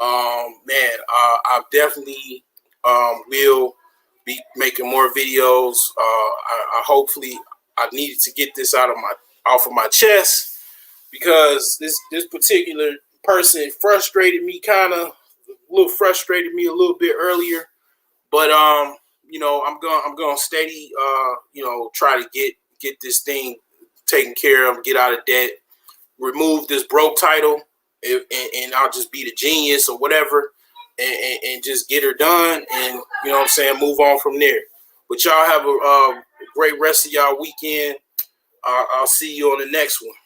[SPEAKER 1] I definitely will be making more videos. I hopefully I needed to get this off of my chest because this particular person frustrated me a little bit earlier, but I'm going to steady try to get this thing taken care of, get out of debt, remove this broke title, and I'll just be the genius or whatever, and just get her done, and move on from there. But y'all have a great rest of y'all weekend. I'll see you on the next one.